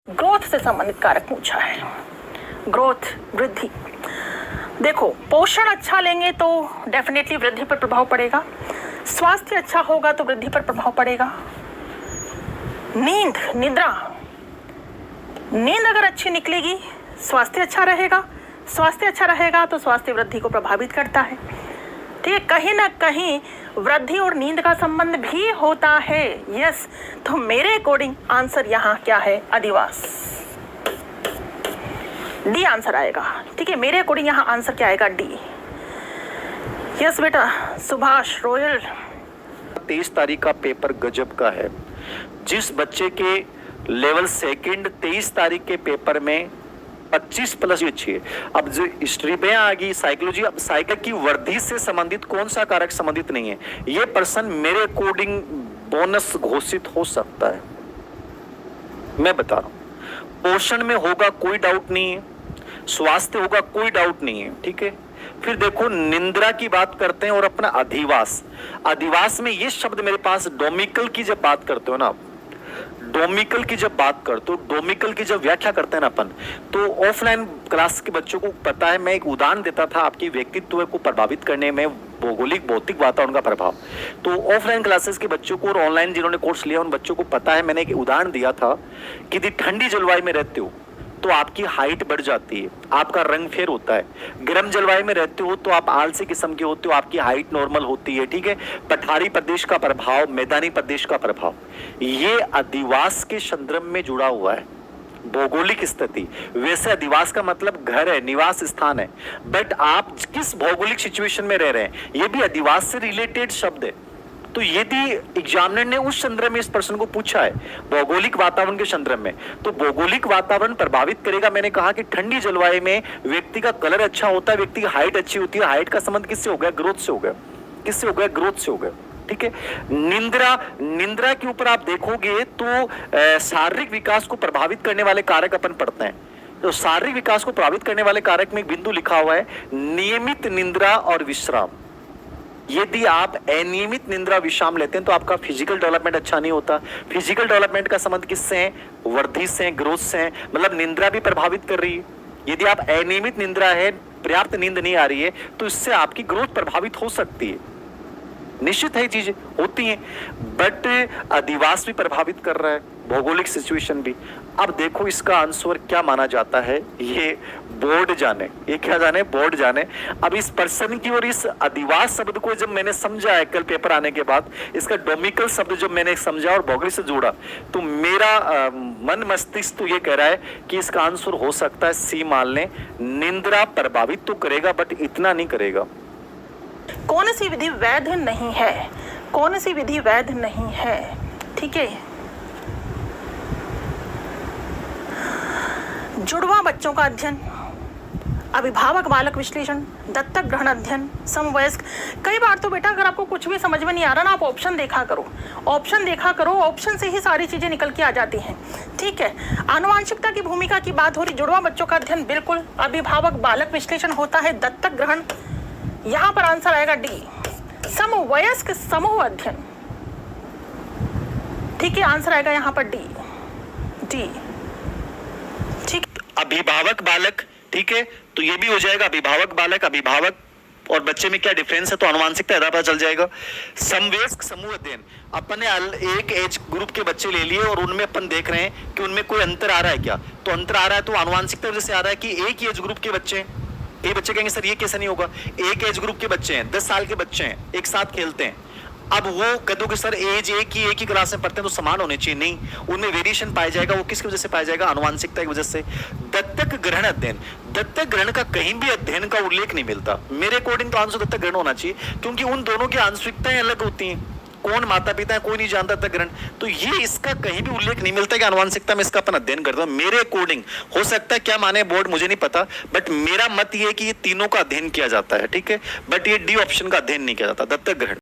Growth से संबंधित कारक पूछा है। ग्रोथ, वृद्धि। देखो, पोषण अच्छा लेंगे तो डेफिनेटली वृद्धि पर प्रभाव पड़ेगा, स्वास्थ्य अच्छा होगा तो वृद्धि पर प्रभाव पड़ेगा। नींद, निद्रा, नींद अगर अच्छी निकलेगी स्वास्थ्य अच्छा रहेगा, स्वास्थ्य अच्छा रहेगा तो स्वास्थ्य वृद्धि को प्रभावित करता है। ठीक है, कहीं ना कहीं वृद्धि और नींद का संबंध भी होता है। यस, तो मेरे अकॉर्डिंग आंसर यहाँ क्या है? अधिवास। डी आंसर आएगा। ठीक है, मेरे अकॉर्डिंग यहाँ आंसर क्या आएगा? डी। यस बेटा, सुभाष रोयल। 23 तारीख का पेपर गजब का है। जिस बच्चे के लेवल सेकंड 23 तारीख के पेपर में 25 प्लस ही अच्छी है। अब जो हिस्ट्री में आ गई साइकोलॉजी, अब साइकिल की वृद्धि से संबंधित कौन सा कारक संबंधित नहीं है? ये पर्सन मेरे अकॉर्डिंग बोनस घोषित हो सकता है, मैं बता रहा हूं। पोषण में होगा कोई डाउट नहीं है, स्वास्थ्य होगा कोई डाउट नहीं है। ठीक है, फिर देखो निंद्रा की बात करते हैं और अपना अधिवास। अधिवास में ये शब्द मेरे पास डोमिकल की जब बात करते हो ना आप, डोमिकल की जब बात करते हो, डोमिकल की जब व्याख्या करते हैं ना अपन, तो ऑफलाइन क्लास के बच्चों को पता है, मैं एक उदाहरण देता था आपकी व्यक्तित्व को प्रभावित करने में भौगोलिक भौतिक वातावरण का प्रभाव। तो ऑफलाइन क्लासेस के बच्चों को और ऑनलाइन जिन्होंने कोर्स लिया उन बच्चों को पता है, मैंने एक उदाहरण दिया था कि यदि ठंडी जलवायु में रहते हो तो आपकी हाइट बढ़ जाती है, आपका रंग फेर होता है। गर्म जलवायु में रहते हो तो आप आलसी किस्म के होते हो, आपकी हाइट नॉर्मल होती है। ठीक है, पठारी प्रदेश का प्रभाव, मैदानी प्रदेश का प्रभाव, ये अधिवास के संदर्भ में जुड़ा हुआ है। भौगोलिक स्थिति, वैसे अधिवास का मतलब घर है, निवास स्थान है, बट आप किस भौगोलिक सिचुएशन में रह रहे हैं ये भी अधिवास से रिलेटेड शब्द है। तो यदि एग्जामिनर ने उस संदर्भ में इस प्रश्न को पूछा है भौगोलिक वातावरण के संदर्भ में, तो भौगोलिक वातावरण प्रभावित करेगा। मैंने कहा कि ठंडी जलवायु में व्यक्ति का कलर अच्छा होता है, व्यक्ति की हाइट अच्छी होती है। हाइट का संबंध किससे हो गया? ग्रोथ से हो गया। किससे हो गया? ग्रोथ से हो गया। ठीक है, निंद्रा, निंद्रा के ऊपर आप देखोगे तो शारीरिक विकास को प्रभावित करने वाले कारक अपन पढ़ते हैं। तो शारीरिक विकास को प्रभावित करने वाले कारक में एक बिंदु लिखा हुआ है, नियमित निंद्रा और विश्राम। यदि आप अनियमित निंद्रा विश्राम लेते हैं तो आपका फिजिकल डेवलपमेंट अच्छा नहीं होता। फिजिकल डेवलपमेंट का संबंध किससे है? वृद्धि से, ग्रोथ से है, मतलब निंद्रा भी प्रभावित कर रही है। यदि आप अनियमित निंद्रा है, पर्याप्त नींद नहीं आ रही है, तो इससे आपकी ग्रोथ प्रभावित हो सकती है। निश्चित है, चीजें होती हैं, बट अधिवास भी प्रभावित कर रहा है, भौगोलिक सिचुएशन भी। अब देखो इसका आंसर क्या माना जाता है, ये बोर्ड जाने, ये क्या जाने? बोर्ड जाने। अब इस पर्सन की और इस अधिवास शब्द को जब मैंने समझा है कल पेपर आने के बाद, इसका डोमिकल शब्द जब मैंने समझा और भौगोलिक से जोड़ा, तो मेरा मन मस्तिष्क तो ये कह रहा है कि इसका आंसर हो सकता है सी मान लें। निंद्रा प्रभावित तो करेगा बट इतना नहीं करेगा। कौन सी विधि वैध नहीं है? कौन सी विधि वैध नहीं है? ठीक है, जुड़वा बच्चों का अध्ययन, अभिभावक बालक विश्लेषण, दत्तक ग्रहण अध्ययन, समवयस्क। कई बार तो बेटा अगर आपको कुछ भी समझ में नहीं आ रहा ना, आप ऑप्शन देखा करो, ऑप्शन देखा करो, ऑप्शन से ही सारी चीजें निकल के आ जाती हैं। ठीक है, आनुवांशिकता की भूमिका की बात हो रही, जुड़वा बच्चों का अध्ययन बिल्कुल, अभिभावक बालक विश्लेषण होता है, दत्तक ग्रहण, यहाँ पर आंसर आएगा डी, समवयस्क समूह अध्ययन। ठीक है, आंसर आएगा यहाँ पर डी, डी। ठीक, अभिभावक बालक, ठीक है, तो ये भी हो जाएगा अभिभावक बालक। अभिभावक और बच्चे में क्या डिफरेंस है तो आनुवांशिकता आधार पर चल जाएगा। समवयस्क समूह अध्ययन, अपन ने एक एज ग्रुप के बच्चे ले लिए और उनमें अपन देख रहे हैं कि उनमें कोई अंतर आ रहा है क्या, तो अंतर आ रहा है तो आनुवांशिकता वजह से आ रहा है कि एक ही एज ग्रुप के बच्चे हैं। ये बच्चे कहेंगे सर ये कैसे नहीं होगा, एक एज ग्रुप के बच्चे हैं, 10 साल के बच्चे हैं, एक साथ खेलते हैं। अब वो कह दो कि सर एज एक ही क्लास में पढ़ते हैं तो समान होने चाहिए, नहीं, उनमें वेरिएशन पाया जाएगा। वो किसकी वजह से पाया जाएगा? आनुवांशिकता की वजह से। दत्तक ग्रहण अध्ययन, दत्तक ग्रहण का कहीं भी अध्ययन का उल्लेख नहीं मिलता। मेरे अकॉर्डिंग तो आंसर दत्तक ग्रहण होना चाहिए, क्योंकि उन दोनों की आंशिकताएं अलग होती हैं। कौन माता पिता है कोई नहीं जानता दत्तक ग्रहण, तो ये इसका कहीं भी उल्लेख नहीं मिलता कि आनुवांशिकता में इसका अपन अध्ययन करते हैं। मेरे अकॉर्डिंग हो सकता है, क्या माने बोर्ड मुझे नहीं पता, बट मेरा मत ये है कि ये तीनों का अध्ययन किया जाता है। ठीक है, बट ये डी ऑप्शन का अध्ययन नहीं किया जाता, दत्तक ग्रहण।